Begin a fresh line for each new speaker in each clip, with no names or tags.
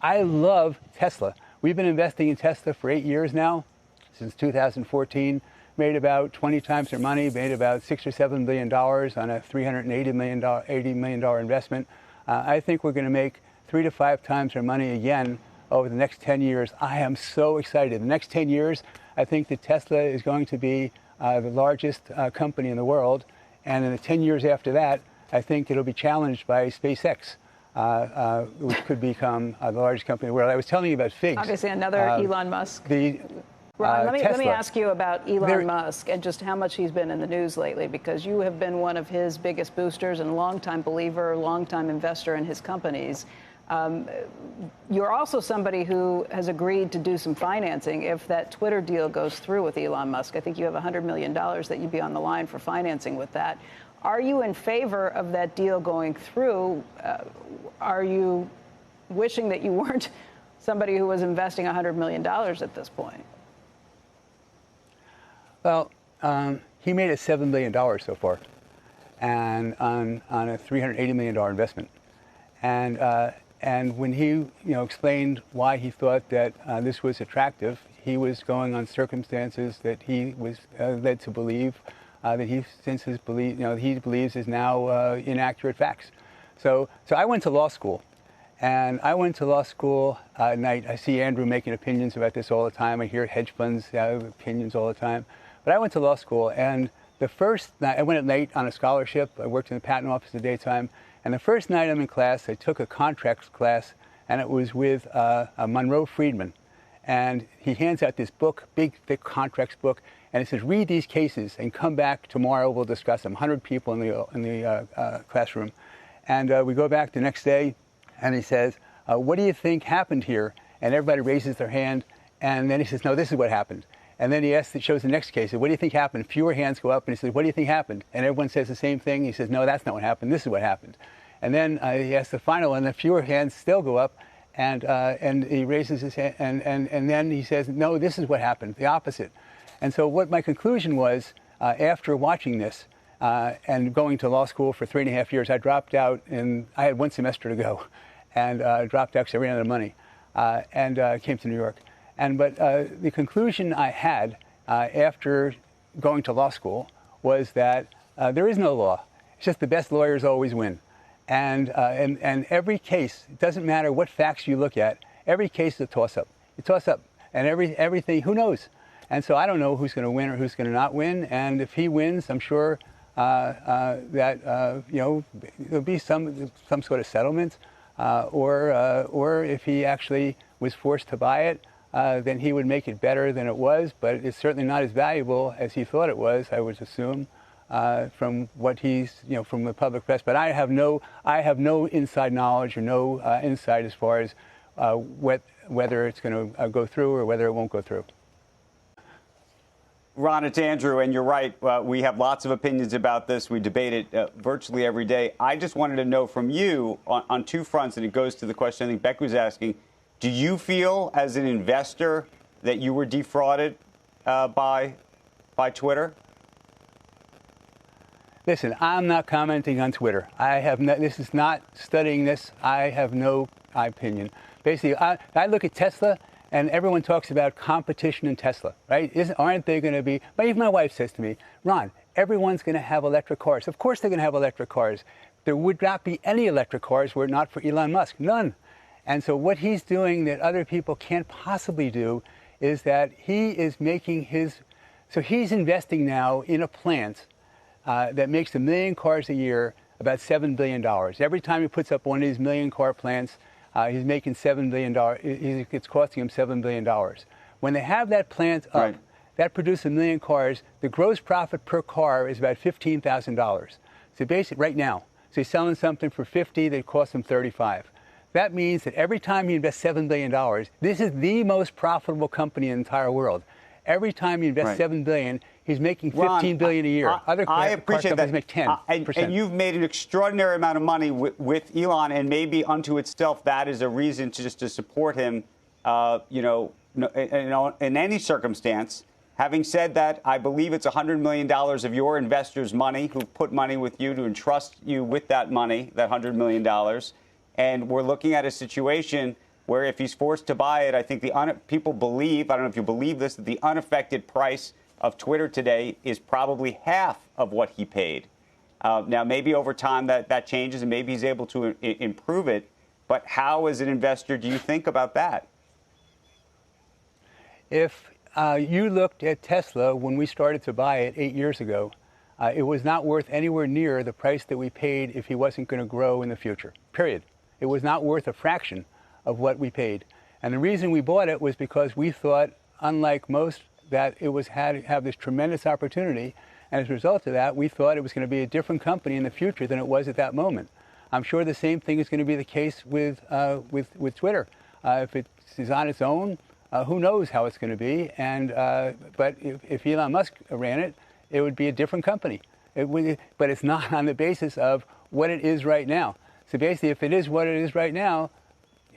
I love Tesla. We've been investing in Tesla for 8 years now, since 2014. Made about 20 times their money, made about $6 or $7 billion on a $380 million investment. I think we're going to make 3 to 5 times our money again over the next 10 years. I am so excited. The next 10 years, I think that Tesla is going to be the largest company in the world. And in the 10 years after that, I think it'll be challenged by SpaceX, which could become the largest company in the world. I was telling you about figs.
Obviously, another Elon Musk.
Ron,
let me ask you about Elon Musk and just how much he's been in the news lately, because you have been one of his biggest boosters and longtime believer, longtime investor in his companies. You're also somebody who has agreed to do some financing if that Twitter deal goes through with Elon Musk. I think you have $100 million that you'd be on the line for financing with that. Are you in favor of that deal going through? Are you wishing that you weren't somebody who was investing $100 million at this point?
Well, he made us $7 billion so far, and on a $380 million investment. And when he explained why he thought that this was attractive, he was going on circumstances that he was led to believe that he believes is now inaccurate facts. So I went to law school, and I went to law school at night. I see Andrew making opinions about this all the time. I hear hedge funds have opinions all the time. But I went to law school, and the first night, I went at night on a scholarship. I worked in the patent office in the daytime. And the first night I'm in class, I took a contracts class, and it was with Monroe Friedman. And he hands out this book, big, thick contracts book, and it says, read these cases and come back tomorrow, we'll discuss them. 100 people in the classroom. And we go back the next day, and he says, what do you think happened here? And everybody raises their hand, and then he says, no, this is what happened. And then he shows the next case. What do you think happened? Fewer hands go up, and he says, what do you think happened? And everyone says the same thing. He says, no, that's not what happened. This is what happened. And then he asks the final one, and the fewer hands still go up, and he raises his hand, and then he says, no, this is what happened, the opposite. And so what my conclusion was, after watching this and going to law school for 3.5 years, I dropped out, and I had 1 semester to go, and dropped out because I ran out of money, and came to New York. But the conclusion I had after going to law school was that there is no law. It's just the best lawyers always win. And every case, it doesn't matter what facts you look at, every case is a toss-up. You toss up, and everything, who knows? And so I don't know who's going to win or who's going to not win. And if he wins, I'm sure that there'll be some sort of settlement, or if he actually was forced to buy it, then he would make it better than it was, but it's certainly not as valuable as he thought it was, I would assume, from what he's, from the public press. But I have no inside knowledge or no insight as far as whether it's going to go through or whether it won't go through.
Ron, it's Andrew, and you're right. We have lots of opinions about this. We debate it virtually every day. I just wanted to know from you on 2 fronts, and it goes to the question I think Beck was asking. Do you feel, as an investor, that you were defrauded by Twitter?
Listen, I'm not commenting on Twitter. This is not studying this. I have no opinion. Basically, I look at Tesla, and everyone talks about competition in Tesla, right? Aren't they going to be? But even my wife says to me, Ron, everyone's going to have electric cars. Of course they're going to have electric cars. There would not be any electric cars were it not for Elon Musk. None. And so what he's doing that other people can't possibly do is that he is making so he's investing now in a plant that makes 1 million cars a year, about $7 billion. Every time he puts up one of these 1 million car plants, he's making $7 billion. It's costing him $7 billion. When they have that plant up, right, that produces 1 million cars, the gross profit per car is about $15,000. So basically, right now, so he's selling something for $50 that costs him $35. That means that every time he invests $7 billion, this is the most profitable company in the entire world. Every time he invests $7 billion, he's making $15 billion a year. Other car companies make 10%.
And you've made an extraordinary amount of money with Elon, and maybe unto itself that is a reason to support him, in any circumstance. Having said that, I believe it's $100 million of your investors' money who put money with you to entrust you with that money, that $100 million. And we're looking at a situation where if he's forced to buy it, I think people believe, I don't know if you believe this, that the unaffected price of Twitter today is probably half of what he paid. Now, maybe over time that changes and maybe he's able to improve it. But how, as an investor, do you think about that?
If you looked at Tesla when we started to buy it 8 years ago, it was not worth anywhere near the price that we paid if he wasn't going to grow in the future, period. It was not worth a fraction of what we paid. And the reason we bought it was because we thought, unlike most, that it was have this tremendous opportunity. And as a result of that, we thought it was going to be a different company in the future than it was at that moment. I'm sure the same thing is going to be the case with Twitter. If it is on its own, who knows how it's going to be? And but if Elon Musk ran it, it would be a different company. But it's not on the basis of what it is right now. So basically, if it is what it is right now,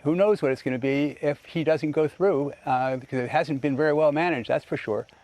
who knows what it's going to be if he doesn't go through, because it hasn't been very well managed, that's for sure.